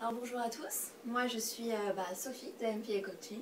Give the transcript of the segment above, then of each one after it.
Alors bonjour à tous, moi je suis Sophie de MPA Coaching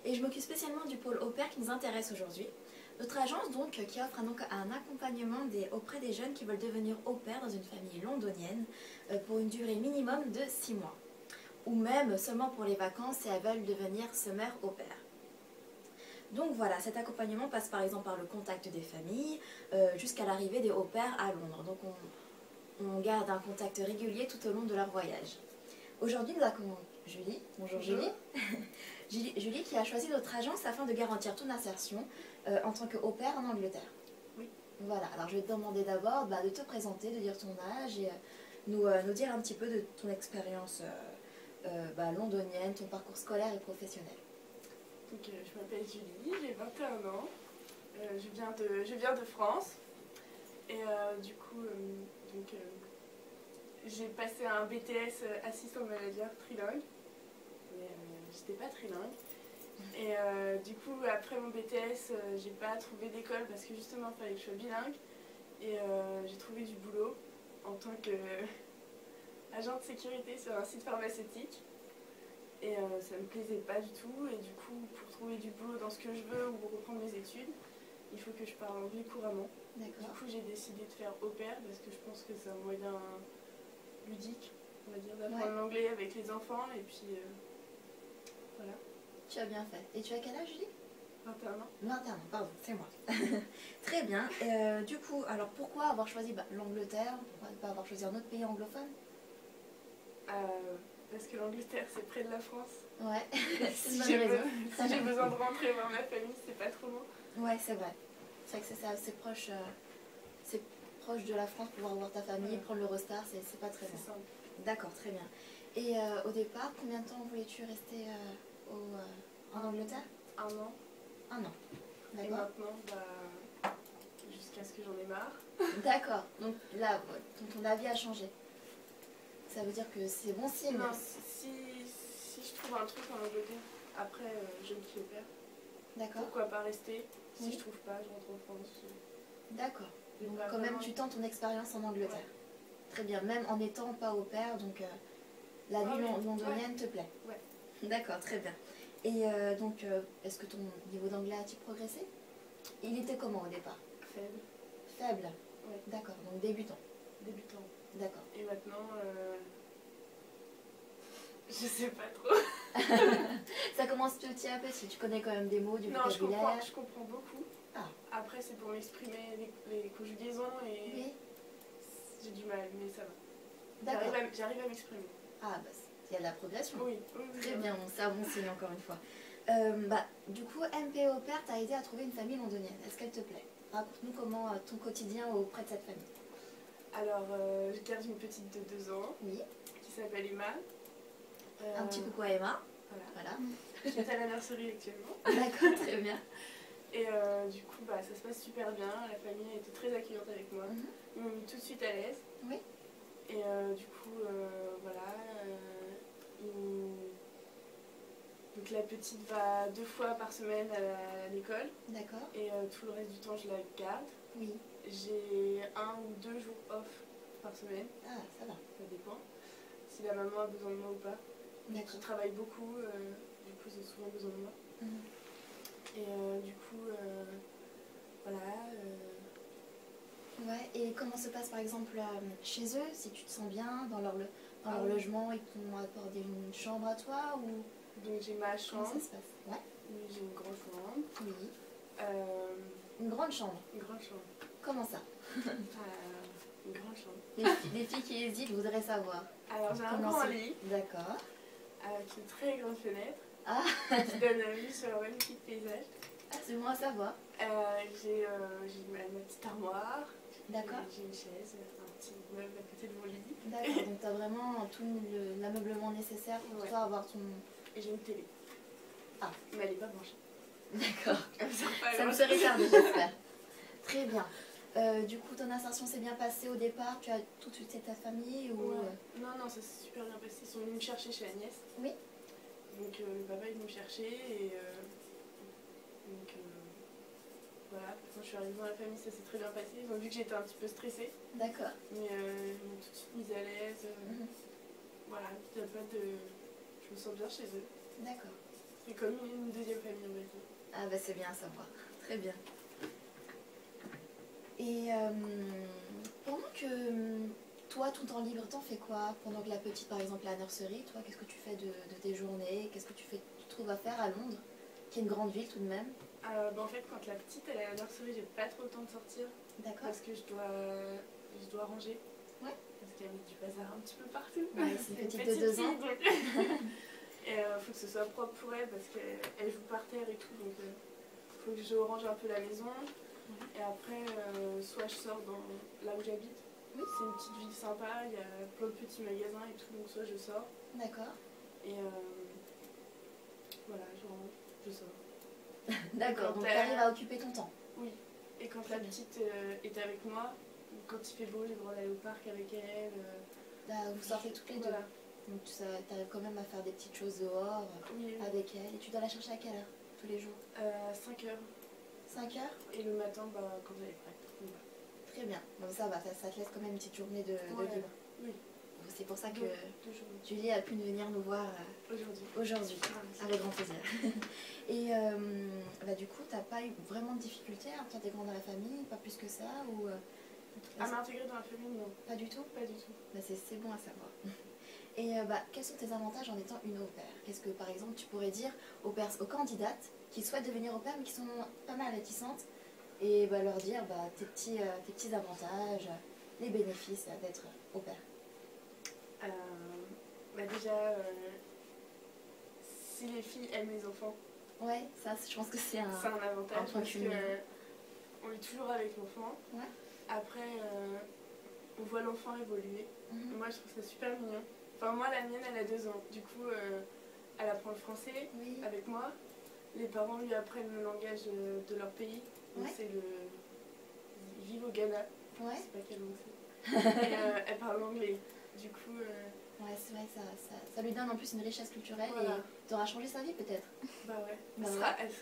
et je m'occupe spécialement du pôle au pair qui nous intéresse aujourd'hui. Notre agence qui offre un accompagnement auprès des jeunes qui veulent devenir au pair dans une famille londonienne pour une durée minimum de 6 mois ou même seulement pour les vacances et elles veulent devenir summer au pair. Donc voilà, cet accompagnement passe par exemple par le contact des familles jusqu'à l'arrivée des au pairs à Londres. Donc on garde un contact régulier tout au long de leur voyage. Aujourd'hui, nous accueillons Julie. Bonjour Julie. Julie qui a choisi notre agence afin de garantir ton insertion en tant que au pair en Angleterre. Oui. Voilà, alors je vais te demander d'abord de te présenter, de dire ton âge et nous dire un petit peu de ton expérience londonienne, ton parcours scolaire et professionnel. Donc, je m'appelle Julie, j'ai 21 ans, je viens de France et j'ai passé un BTS assistant manager trilingue, mais j'étais pas trilingue. Et du coup, après mon BTS, j'ai pas trouvé d'école parce que justement, il fallait que je sois bilingue. Et j'ai trouvé du boulot en tant qu'agent de sécurité sur un site pharmaceutique. Et ça me plaisait pas du tout. Et du coup, pour trouver du boulot dans ce que je veux ou reprendre mes études, il faut que je parle anglais couramment. Du coup, j'ai décidé de faire au pair parce que je pense que c'est un moyen ludique, on va dire, d'apprendre l'anglais avec les enfants. Et puis, voilà. Tu as bien fait. Et tu as quel âge, Julie? 21 ans. 21 ans, pardon, c'est moi. Très bien. Du coup, alors pourquoi avoir choisi l'Angleterre? Pourquoi ne pas avoir choisi un autre pays anglophone? Parce que l'Angleterre, c'est près de la France. Ouais, c'est une si bonne raison. Si j'ai besoin de rentrer voir ma famille, c'est pas trop loin. Ouais, c'est vrai. C'est vrai que c'est proche, proche de la France, pouvoir voir ta famille, prendre l'Eurostar, c'est pas très loin. C'est simple. D'accord, très bien. Et au départ, combien de temps voulais-tu rester en Angleterre? 1 an. 1 an. Et maintenant, jusqu'à ce que j'en ai marre. D'accord. Donc là, ton avis a changé. Ça veut dire que c'est bon signe. Non, si je trouve un truc en Angleterre, après je me fie au pair. D'accord. Pourquoi pas rester? Si je trouve pas, je rentre en France. D'accord. Donc quand même tu tentes ton expérience en Angleterre. Ouais. Très bien, même en n'étant pas au pair, donc la vie londonienne te plaît. Ouais. D'accord, très bien. Et est-ce que ton niveau d'anglais a-t-il progressé? Il était comment au départ? Faible. Faible? Oui. D'accord, donc débutant. Débutant. D'accord. Et maintenant, je sais pas trop. Ça commence petit à petit, tu connais quand même des mots, du vocabulaire. Non, je comprends beaucoup. Ah. Après, c'est pour m'exprimer les conjugaisons et j'ai du mal, mais ça va. J'arrive à m'exprimer. Ah, il y a de la progression. Oui. Très bien, c'est un bon signe encore une fois. Du coup, MP au pair t'a aidé à trouver une famille londonienne. Est-ce qu'elle te plaît? Raconte-nous comment ton quotidien auprès de cette famille. Alors, je garde une petite de 2 ans qui s'appelle Emma. Un petit coucou à Emma. Voilà. Qui est à la nurserie actuellement. D'accord, très bien. Et du coup, ça se passe super bien. La famille a été très accueillante avec moi. Ils m'ont mis tout de suite à l'aise. Oui. Et du coup, donc la petite va 2 fois par semaine à l'école. D'accord. Et tout le reste du temps, je la garde. Oui. J'ai 1 ou 2 jours off par semaine. Ah, ça va. Ça dépend. Si la maman a besoin de moi ou pas. Je travaille beaucoup, du coup j'ai souvent besoin de moi. Et du coup, voilà. Ouais, et comment se passe par exemple chez eux, si tu te sens bien, dans leur logement, ils t'ont accordé une chambre à toi ou... Donc j'ai ma chambre. Comment ça se passe? Ouais. J'ai une grande chambre. Oui. Une grande chambre? Une grande chambre. Comment ça? Une grande chambre. Les filles qui hésitent voudraient savoir. Alors j'ai un grand lit. D'accord. Avec une très grande fenêtre. Ah. Qui donne vue sur un magnifique paysage. Ah, c'est bon à savoir. J'ai ma petite armoire. D'accord. J'ai une chaise, un petit meuble à côté de mon lit. D'accord, donc tu as vraiment tout l'ameublement nécessaire pour toi avoir ton... Et j'ai une télé. Ah. Mais elle n'est pas branchée. D'accord. Ça me serait serait tardé, j'espère. Très bien. Du coup, ton insertion s'est bien passée au départ? Tu as tout de suite ta famille ou... Non, ça s'est super bien passé. Ils sont venus me chercher chez Agnès. Oui. Donc le papa est venu me chercher et voilà, quand je suis arrivée dans la famille, ça s'est très bien passé. Ils ont vu que j'étais un petit peu stressée. D'accord. Mais ils m'ont tout de suite mise à l'aise. voilà, il y a pas de... Je me sens bien chez eux. D'accord. C'est comme une deuxième famille, on va dire. Ah bah c'est bien à savoir. Très bien. Et pendant que toi, tout temps libre, t'en fais quoi? Pendant que la petite, par exemple, la nurserie, toi, qu'est-ce que tu fais de tes journées? Qu'est-ce que tu trouves à faire à Londres, qui est une grande ville tout de même? En fait, quand la petite elle est à la nurserie, j'ai pas trop le temps de sortir. D'accord. Parce que je dois ranger. Ouais. Parce qu'elle met du bazar un petit peu partout. Ouais, c'est une petite de 2 fille, ans. Donc... Et faut que ce soit propre pour elle parce qu'elle joue par terre et tout. Donc faut que je range un peu la maison. Et après, soit je sors là où j'habite. Oui. C'est une petite ville sympa, il y a plein de petits magasins et tout. Donc soit je sors. D'accord. Et voilà, je range, je sors. D'accord, donc tu arrives à occuper ton temps. Oui. Et quand la petite est avec moi, quand il fait beau, j'ai le droit d'aller au parc avec elle. Là, vous sortez toutes les deux. Voilà. Donc tu arrives quand même à faire des petites choses dehors Oui. avec elle. Et tu dois la chercher à quelle heure tous les jours? 5 heures. 5 heures? Et le matin, quand elle est prête. Voilà. Très bien. Donc ça va, ça te laisse quand même une petite journée de libre. Oui. C'est pour ça que Deux Julie a pu venir nous voir aujourd'hui. Avec grand plaisir. Et du coup, t'as pas eu vraiment de difficultés à t'intégrer dans la famille? Pas plus que ça ou, à m'intégrer dans la famille, non. Pas du tout? Pas du tout. C'est bon à savoir. Et quels sont tes avantages en étant une au pair? Qu'est-ce que par exemple tu pourrais dire aux candidates qui souhaitent devenir au pair mais qui sont pas mal réticentes et leur dire tes petits avantages, les bénéfices d'être au pair? Déjà, si les filles aiment les enfants, ouais, ça je pense que c'est un avantage parce qu'on est toujours avec l'enfant. Ouais. Après, on voit l'enfant évoluer. Moi, je trouve ça super mignon. Enfin, moi, la mienne, elle a 2 ans. Du coup, elle apprend le français avec moi. Les parents lui apprennent le langage de leur pays. Donc, ils vivent au Ghana. Ouais. Je sais pas quelle langue c'est. Et elle parle l'anglais. Du coup... Ouais, c'est vrai, ça lui donne en plus une richesse culturelle voilà. Et t'auras changé sa vie peut-être. Bah ouais.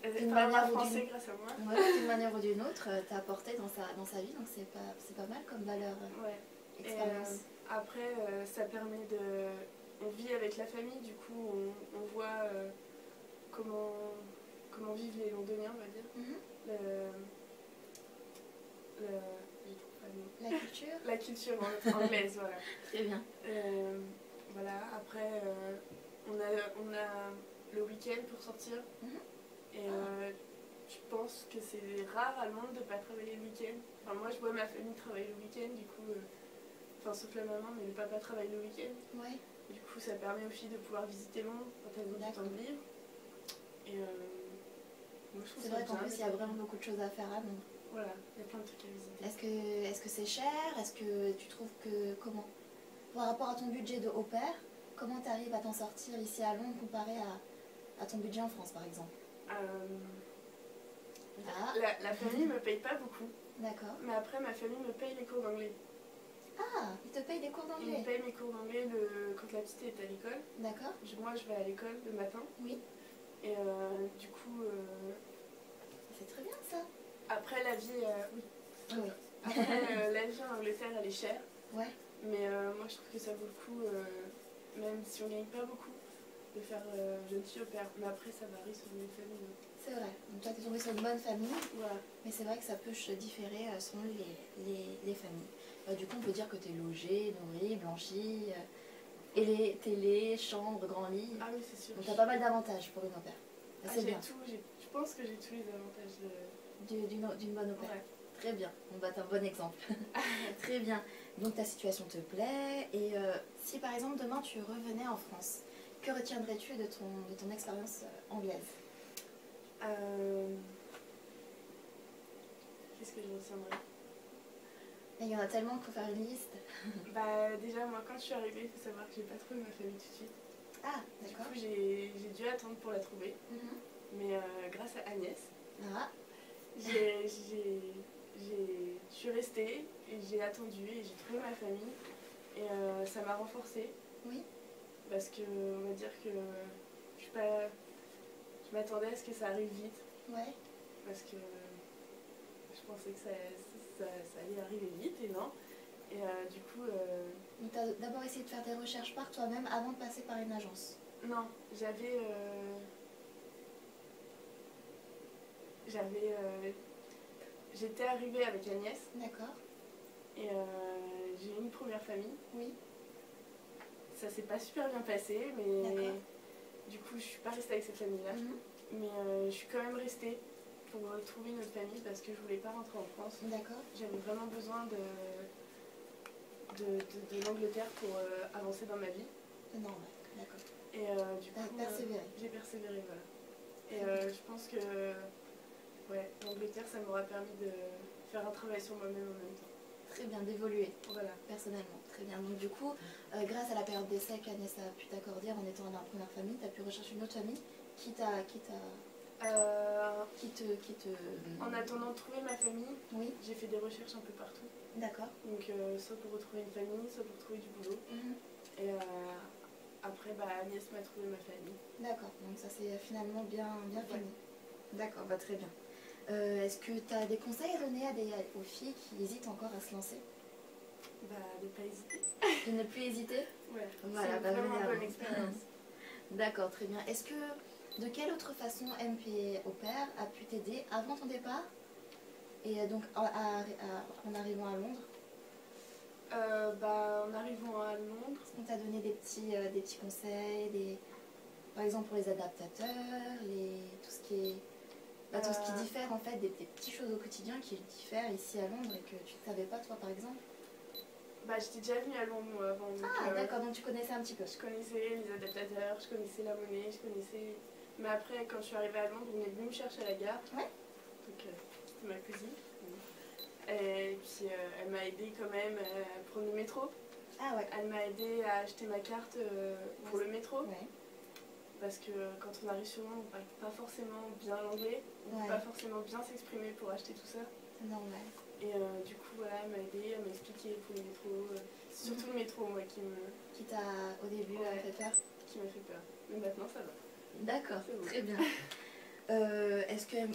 Elle parlera français grâce à moi. Ouais, d'une manière ou d'une autre, t'as apporté dans sa vie, donc c'est pas mal comme valeur. Ouais. Expérience. Après, ça permet de... On vit avec la famille, du coup, on voit comment vivent les Londoniens, on va dire. La culture. La culture anglaise, voilà. Très bien. Voilà, après, on a le week-end pour sortir. Et je pense que c'est rare à Londres de ne pas travailler le week-end. Enfin, moi, je vois ma famille travailler le week-end, du coup... sauf la maman, mais le papa travaille le week-end. Ouais. Du coup, ça permet aux filles de pouvoir visiter Londres quand elles ont du temps de libre. Et c'est vrai qu'en plus, il y a vraiment beaucoup de choses à faire à Londres. Voilà, il y a plein de trucs à visiter. Est-ce que c'est cher? Est-ce que tu trouves que... Comment? Par rapport à ton budget de au pair, comment tu arrives à t'en sortir ici à Londres comparé à ton budget en France, par exemple? La famille ne me paye pas beaucoup. D'accord. Mais après, ma famille me paye les cours d'anglais. Ah, ils te payent des cours d'anglais? Ils me payent mes cours d'anglais quand la petite est à l'école. D'accord. Moi, je vais à l'école le matin. Oui. Et du coup... C'est très bien, ça. Après, la vie... oui. Après, la vie en Angleterre, elle est chère. Ouais. Mais moi, je trouve que ça vaut le coup, même si on gagne pas beaucoup, de faire jeune fille au pair. Mais après, ça varie selon les familles. C'est vrai. Donc toi, tu es tombée sur une bonne famille. Voilà. Mais c'est vrai que ça peut se différer selon les familles. Du coup, on peut dire que tu es logée, nourrie, blanchie, et les télé, chambre, grand lit. Ah oui, c'est sûr. Donc tu as pas mal d'avantages pour une au pair. C'est bien. Je pense que j'ai tous les avantages d'une bonne au pair. Ouais. Très bien. On va être un bon exemple. Très bien. Donc ta situation te plaît. Et si par exemple demain tu revenais en France, que retiendrais-tu de ton expérience anglaise? Qu'est-ce que je retiendrai? Il y en a tellement qu'il faut faire une liste. Déjà, moi, quand je suis arrivée, il faut savoir que j'ai pas trouvé ma famille tout de suite. Ah, d'accord. Du coup, j'ai dû attendre pour la trouver. Mais grâce à Agnès, je suis restée et j'ai attendu et j'ai trouvé ma famille. Et ça m'a renforcée. Oui. Parce que, on va dire que je m'attendais à ce que ça arrive vite. Ouais. Parce que je pensais que ça allait arriver vite et non. Et du coup, Donc tu as d'abord essayé de faire des recherches par toi-même avant de passer par une agence. non, j'étais arrivée avec Agnès D'accord. et j'ai eu une première famille. Oui. Ça s'est pas super bien passé, mais du coup, je suis pas restée avec cette famille-là. Mais je suis quand même restée pour trouver une autre famille parce que je voulais pas rentrer en France. D'accord. J'avais vraiment besoin de l'Angleterre pour avancer dans ma vie. C'est normal, d'accord. Et du coup, j'ai persévéré, voilà. Et je pense que ouais, l'Angleterre, ça m'aura permis de faire un travail sur moi-même en même temps. Très bien, d'évoluer, voilà, personnellement. Très bien. Donc du coup, grâce à la période d'essai qu'Agnès a pu t'accorder en étant dans la première famille, tu as pu rechercher une autre famille qui te... En attendant de trouver ma famille, oui. J'ai fait des recherches un peu partout. D'accord. Donc soit pour retrouver une famille, soit pour trouver du boulot. Et après, Agnès m'a trouvé ma famille. D'accord, donc ça c'est finalement bien fini. D'accord, très bien. Est-ce que tu as des conseils à donner aux filles qui hésitent encore à se lancer? De ne pas hésiter. De ne plus hésiter? Ouais, voilà, c'est vraiment une bonne expérience. D'accord, très bien. Est-ce que, de quelle autre façon MP Au Pair a pu t'aider avant ton départ et donc en arrivant à Londres? En arrivant à Londres, on t'a donné des petits conseils, par exemple pour les adaptateurs, tout ce qui diffère en fait, des petites choses au quotidien qui diffèrent ici à Londres et que tu ne savais pas toi par exemple? J'étais déjà venue à Londres moi avant. D'accord, donc tu connaissais un petit peu. Je connaissais les adaptateurs, je connaissais la monnaie, mais après quand je suis arrivée à Londres, on est venu me chercher à la gare. Ouais. Donc c'était ma cousine. Et puis elle m'a aidée quand même à prendre le métro. Ah ouais. Elle m'a aidée à acheter ma carte pour le métro. Ouais. Parce que quand on arrive sur Londres, on parle pas forcément bien l'anglais, on peut pas forcément bien s'exprimer pour acheter tout ça. C'est normal. Et du coup, voilà, elle m'a aidée, elle m'a expliqué pour le métro. C'est surtout le métro, moi, qui t'a au début fait peur. Qui m'a fait peur. Mais maintenant, ça va. D'accord, très bien.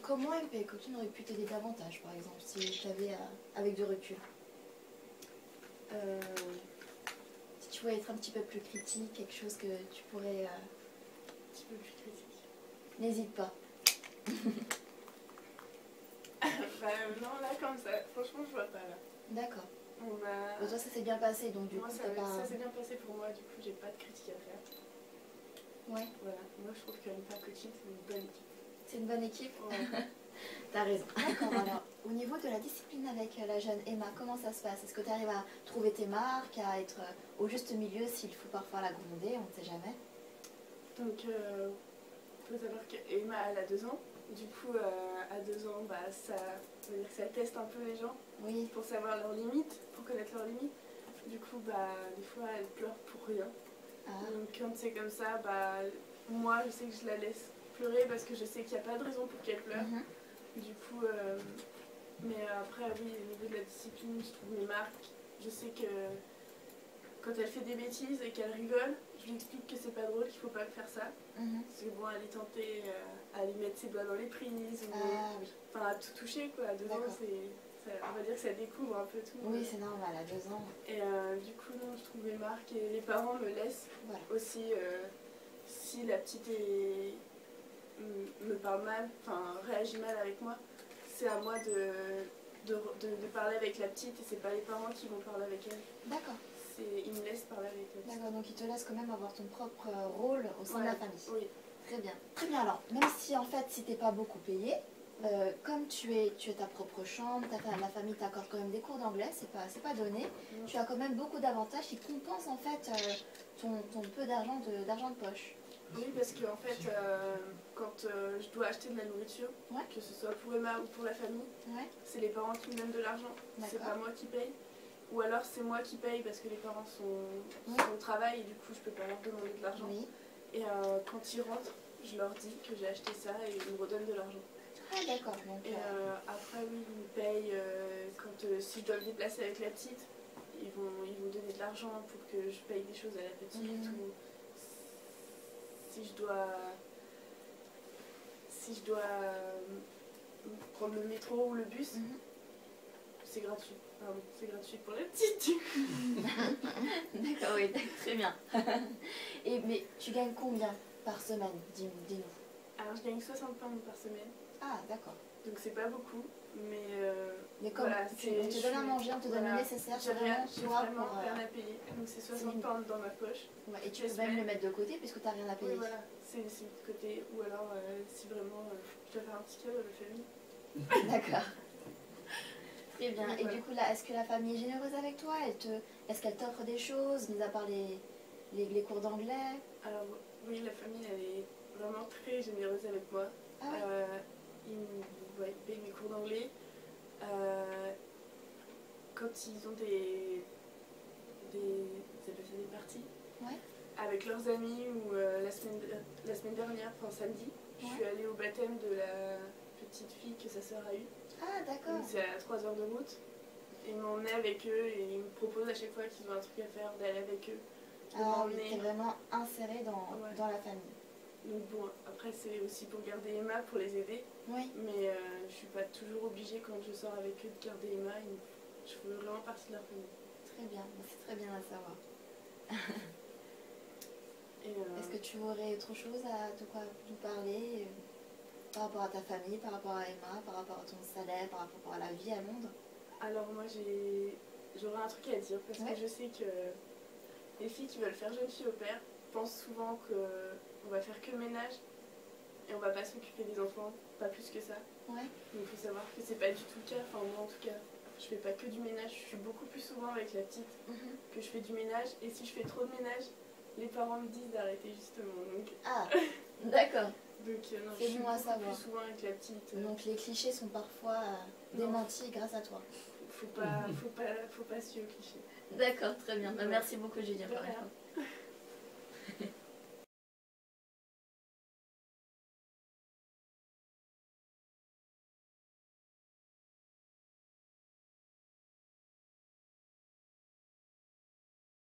Comment MP Coaching aurait pu t'aider davantage, par exemple, si tu avais avec du recul? Si tu pouvais être un petit peu plus critique, quelque chose que tu pourrais... Un petit peu plus critique. N'hésite pas. Non, là, comme ça, franchement, je vois pas, là. D'accord. Toi, ça s'est bien passé, donc du coup, ça s'est bien passé pour moi, du coup, j'ai pas de critique à faire. Ouais. Voilà, moi, je trouve que MP Coaching, c'est une bonne équipe. C'est une bonne équipe? Ouais. T'as raison. D'accord, alors, au niveau de la discipline avec la jeune Emma, comment ça se passe? Est-ce que tu arrives à trouver tes marques, à être au juste milieu s'il faut parfois la gronder, on ne sait jamais? Donc, il faut savoir qu'Emma, elle a 2 ans. Du coup, à 2 ans, ça veut dire que ça teste un peu les gens. Oui. Pour savoir leurs limites, pour connaître leurs limites. Du coup, des fois, elle pleure pour rien. Donc, quand c'est comme ça, moi, je sais que je la laisse pleurer parce que je sais qu'il n'y a pas de raison pour qu'elle pleure. Du coup, mais après, oui, au niveau de la discipline, je trouve mes marques. Je sais que quand elle fait des bêtises et qu'elle rigole, je lui explique que c'est pas drôle, qu'il faut pas faire ça. Parce que bon, elle est tentée à aller mettre ses doigts dans les prises, à tout toucher, quoi. À 2 ans, on va dire que ça découvre un peu tout. Oui, c'est normal, à 2 ans. Et du coup, non, je trouve mes marques et les parents me laissent aussi, si la petite me parle mal, réagit mal avec moi, c'est à moi de parler avec la petite et c'est pas les parents qui vont parler avec elle. D'accord. Ils me laissent parler avec elle. D'accord, donc ils te laissent quand même avoir ton propre rôle au sein de la famille. Oui. Très bien. Très bien, alors, même si en fait, si t'es pas beaucoup payé, comme tu es ta propre chambre, la famille t'accorde quand même des cours d'anglais, c'est pas donné, tu as quand même beaucoup d'avantages qui compensent en fait ton peu d'argent de poche. Oui, parce que en fait, quand je dois acheter de la nourriture, que ce soit pour Emma ou pour la famille, c'est les parents qui me donnent de l'argent, c'est pas moi qui paye. Ou alors c'est moi qui paye parce que les parents sont au travail et du coup je peux pas leur demander de l'argent. Et quand ils rentrent, je leur dis que j'ai acheté ça et ils me redonnent de l'argent. Ah d'accord. Et après oui, ils me payent si je dois me déplacer avec la petite, ils vont donner de l'argent pour que je paye des choses à la petite. Ou si je dois prendre le métro ou le bus, c'est gratuit. Pardon, c'est gratuit pour les petites du coup. D'accord, oui, très bien. Mais tu gagnes combien par semaine? Dis-nous. Alors je gagne 60 pounds par semaine. Ah, d'accord. Donc c'est pas beaucoup, mais comme voilà, on te donne à manger, on te donne le nécessaire, c'est vraiment j'ai toi vraiment pour... rien à payer. Donc c'est 60 pounds dans ma poche. Ouais, et tu peux même le mettre de côté puisque tu n'as rien à payer. Oui, voilà, c'est de côté. Ou alors, si vraiment je dois faire un petit cadeau à ma famille. D'accord. Très bien. Donc, et voilà. du coup, là, est-ce que la famille est généreuse avec toi? Est-ce qu'elle t'offre des choses, mis à part les cours d'anglais? Alors, oui, la famille, elle est vraiment très généreuse avec moi. Ah oui. Ils payent mes cours d'anglais. Quand ils ont ils appellent ça des parties, Ouais. avec leurs amis, ou la semaine dernière, enfin samedi, je suis allée au baptême de la petite fille que sa sœur a eue. Ah, d'accord. Donc c'est à 3 heures de route. Ils m'emmenaient avec eux et ils me proposent à chaque fois qu'ils ont un truc à faire d'aller avec eux. Ah oui, t'es vraiment insérée dans la famille. Donc bon, après c'est aussi pour garder Emma, pour les aider. Oui. Mais je suis pas toujours obligée quand je sors avec eux de garder Emma. Je fais vraiment partie de leur famille. Très bien, c'est très bien à savoir. Est-ce que tu aurais autre chose de quoi nous parler par rapport à ta famille, par rapport à Emma, par rapport à ton salaire, par rapport à la vie à Londres? Alors moi j'aurais un truc à dire parce que je sais que les filles qui veulent faire jeune fille au pair pensent souvent qu'on va faire que le ménage et on va pas s'occuper des enfants, pas plus que ça. Ouais. Donc il faut savoir que c'est pas du tout le cas, enfin moi en tout cas. Je fais pas que du ménage, je suis beaucoup plus souvent avec la petite que je fais du ménage. Et si je fais trop de ménage, les parents me disent d'arrêter justement. Donc... Ah, d'accord. Donc non, je c'est suis bon à beaucoup savoir. plus souvent avec la petite. Donc les clichés sont parfois démentis grâce à toi. Faut pas se fier aux clichés. D'accord, très bien. Merci beaucoup Julien. De rien.